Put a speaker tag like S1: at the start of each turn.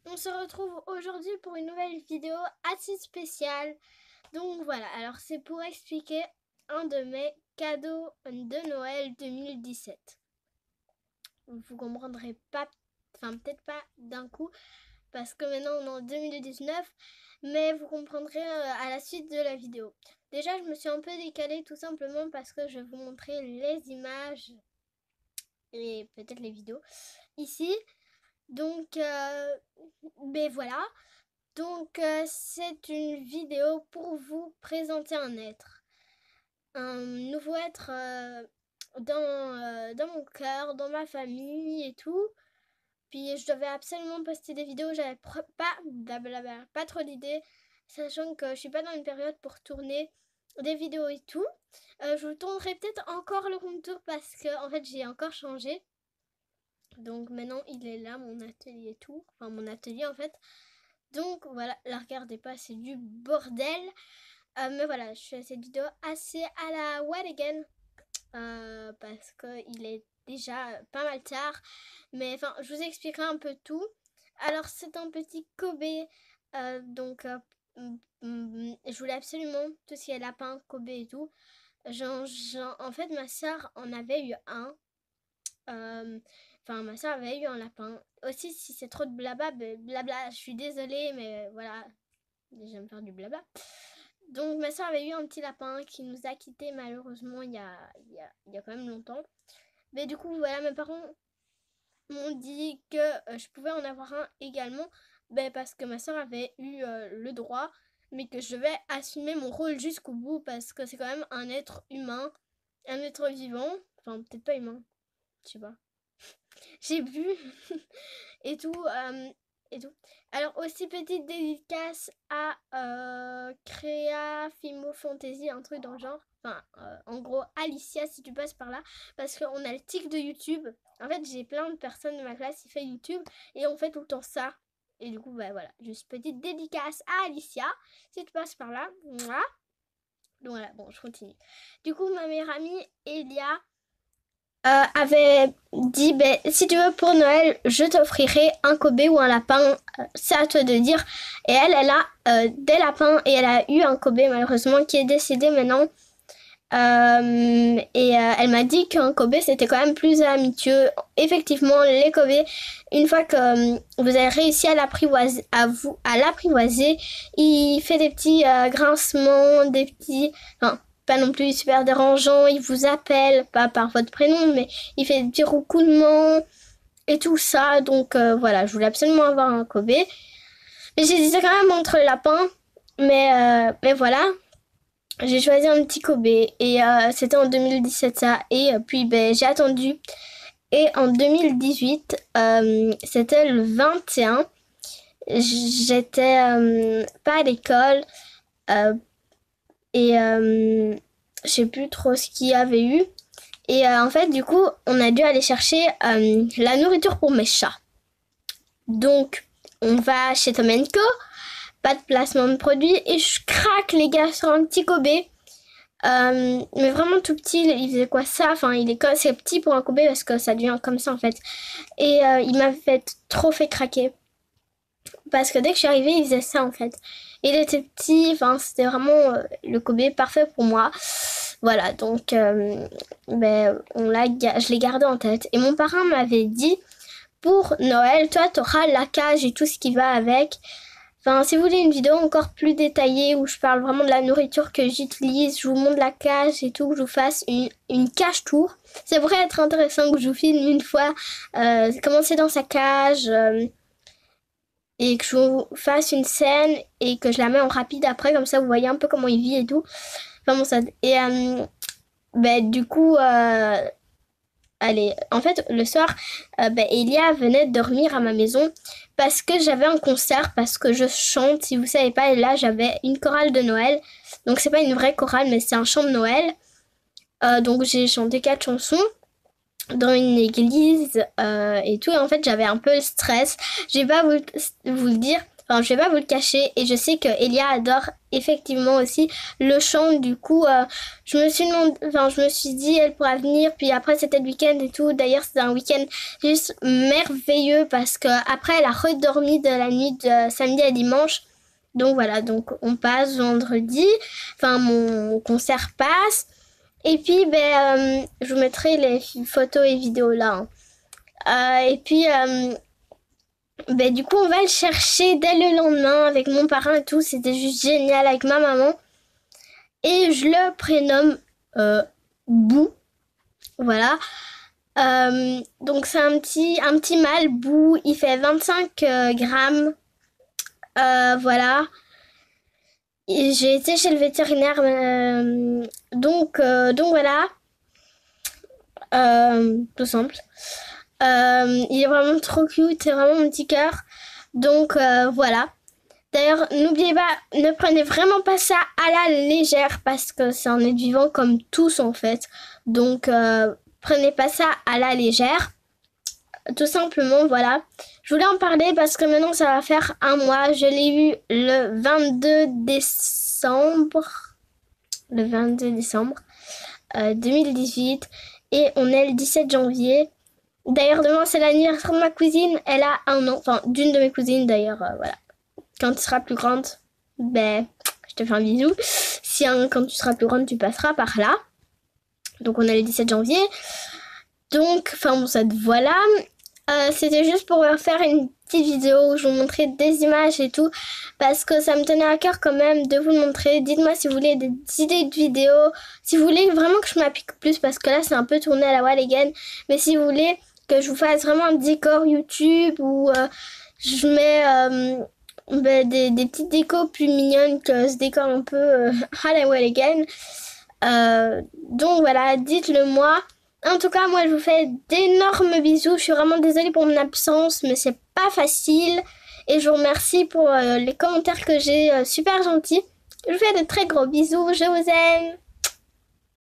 S1: On se retrouve aujourd'hui pour une nouvelle vidéo assez spéciale. Donc voilà, alors c'est pour expliquer un de mes cadeaux de Noël 2017. Vous comprendrez pas, enfin peut-être pas d'un coup, parce que maintenant on est en 2019, mais vous comprendrez à la suite de la vidéo. Déjà, je me suis un peu décalée tout simplement parce que je vais vous montrer les images et peut-être les vidéos ici. Donc, ben voilà. Donc, c'est une vidéo pour vous présenter un être. Un nouveau être dans mon cœur, dans ma famille et tout. Puis, je devais absolument poster des vidéos. J'avais pas trop d'idées. Sachant que je suis pas dans une période pour tourner des vidéos et tout. Je vous tournerai peut-être encore le room tour parce que, en fait, j'ai encore changé. Donc maintenant il est là, mon atelier et tout. Enfin mon atelier en fait. Donc voilà, la regardez pas, c'est du bordel. Mais voilà, je fais cette vidéo assez à la what again. Parce qu'il est déjà pas mal tard. Mais enfin, je vous expliquerai un peu tout. Alors c'est un petit Kobe. Je voulais absolument tout ce qui est lapin, Kobe et tout. En fait, ma soeur en avait eu un. Enfin, ma soeur avait eu un lapin. Aussi, si c'est trop de blabla, je suis désolée, mais voilà, j'aime faire du blabla. Donc, ma soeur avait eu un petit lapin qui nous a quittés malheureusement il y a quand même longtemps. Mais du coup, voilà, mes parents m'ont dit que je pouvais en avoir un également, parce que ma soeur avait eu le droit, mais que je devais assumer mon rôle jusqu'au bout parce que c'est quand même un être humain, un être vivant. Enfin, peut-être pas humain, je sais pas. J'ai bu et tout. Et tout. Alors aussi petite dédicace à Créa Fimo Fantasy, un truc dans le genre. Enfin, en gros, Alicia, si tu passes par là. Parce qu'on a le tic de YouTube. En fait, j'ai plein de personnes de ma classe qui fait YouTube. Et on fait tout le temps ça. Et du coup, bah voilà. Juste petite dédicace à Alicia. Si tu passes par là. Mouah. Donc voilà, bon, je continue. Du coup, ma meilleure amie, Elia, avait dit si tu veux pour Noël je t'offrirai un Kobe ou un lapin, c'est à toi de dire. Et elle a des lapins et elle a eu un Kobe malheureusement qui est décédé maintenant. Elle m'a dit qu'un Kobe c'était quand même plus amitieux. Effectivement, les Kobe, une fois que vous avez réussi à l'apprivoiser, il fait des petits grincements, des petits, enfin, pas non plus super dérangeant, il vous appelle, pas par votre prénom, mais il fait des petits roucoulements et tout ça. Donc voilà, je voulais absolument avoir un Kobe. Mais j'hésitais quand même entre le lapin, mais voilà. J'ai choisi un petit Kobe et c'était en 2017 ça. Et puis j'ai attendu. Et en 2018, c'était le 21. J'étais pas à l'école. Je sais plus trop ce qu'il y avait eu. Et en fait, du coup, on a dû aller chercher la nourriture pour mes chats. Donc, on va chez Tom & Co. Pas de placement de produit. Et je craque, les gars, sur un petit Kobe. Mais vraiment tout petit, il faisait quoi ça? Enfin, c'est petit pour un Kobe parce que ça devient comme ça en fait. Et il m'a trop fait craquer. Parce que dès que je suis arrivée, il faisait ça en fait. Il était petit, enfin, c'était vraiment le Kobe parfait pour moi. Voilà, donc je l'ai gardé en tête. Et mon parrain m'avait dit, pour Noël, toi, t'auras la cage et tout ce qui va avec. Enfin, si vous voulez une vidéo encore plus détaillée où je parle vraiment de la nourriture que j'utilise, je vous montre la cage et tout, que je vous fasse une cage tour. Ça pourrait être intéressant que je vous filme une fois comment c'est dans sa cage et que je vous fasse une scène et que je la mets en rapide après, comme ça vous voyez un peu comment il vit et tout. Enfin bon, ça... Et du coup... Allez, en fait, le soir, Elia venait dormir à ma maison parce que j'avais un concert, parce que je chante. Si vous savez pas, là, j'avais une chorale de Noël. Donc, c'est pas une vraie chorale, mais c'est un chant de Noël. Donc, j'ai chanté 4 chansons dans une église et tout. Et en fait, j'avais un peu le stress. Je vais pas vous le dire. Enfin, je vais pas vous le cacher. Et je sais que Elia adore effectivement aussi le chant. Du coup, je me suis je me suis dit, elle pourra venir. Puis après, c'était le week-end et tout. D'ailleurs, c'était un week-end juste merveilleux parce que après, elle a redormi de la nuit de samedi à dimanche. Donc voilà, donc on passe vendredi. Enfin, mon concert passe. Et puis, je vous mettrai les photos et vidéos là. Et puis, du coup, on va le chercher dès le lendemain avec mon parrain et tout. C'était juste génial avec ma maman. Et je le prénomme Bou. Voilà. Donc, c'est un petit mâle, Bou. Il fait 25 grammes. Voilà. Et j'ai été chez le vétérinaire. Donc voilà. Tout simple. Il est vraiment trop cute, c'est vraiment mon petit cœur. Donc voilà. D'ailleurs, n'oubliez pas, ne prenez vraiment pas ça à la légère parce que c'est un être vivant comme tous en fait. Donc prenez pas ça à la légère. Tout simplement, voilà. Je voulais en parler parce que maintenant ça va faire un mois. Je l'ai eu le 22 décembre. Le 22 décembre 2018. Et on est le 17 janvier. D'ailleurs, demain, c'est l'anniversaire de ma cousine. Elle a 1 an. Enfin, d'une de mes cousines, d'ailleurs. Voilà. Quand tu seras plus grande, je te fais un bisou. Si quand tu seras plus grande, tu passeras par là. Donc, on est le 17 janvier. Donc, ça voilà. C'était juste pour faire une petite vidéo où je vous montrais des images et tout. Parce que ça me tenait à cœur quand même de vous le montrer. Dites-moi si vous voulez des idées de vidéos. Si vous voulez vraiment que je m'applique plus. Parce que là, c'est un peu tourné à la wall again. Mais si vous voulez que je vous fasse vraiment un décor YouTube où je mets des petites décos plus mignonnes que ce décor un peu à la wall again. Donc voilà, dites-le moi. En tout cas, moi, je vous fais d'énormes bisous. Je suis vraiment désolée pour mon absence, mais c'est pas facile. Et je vous remercie pour les commentaires que j'ai super gentils. Je vous fais de très gros bisous. Je vous aime.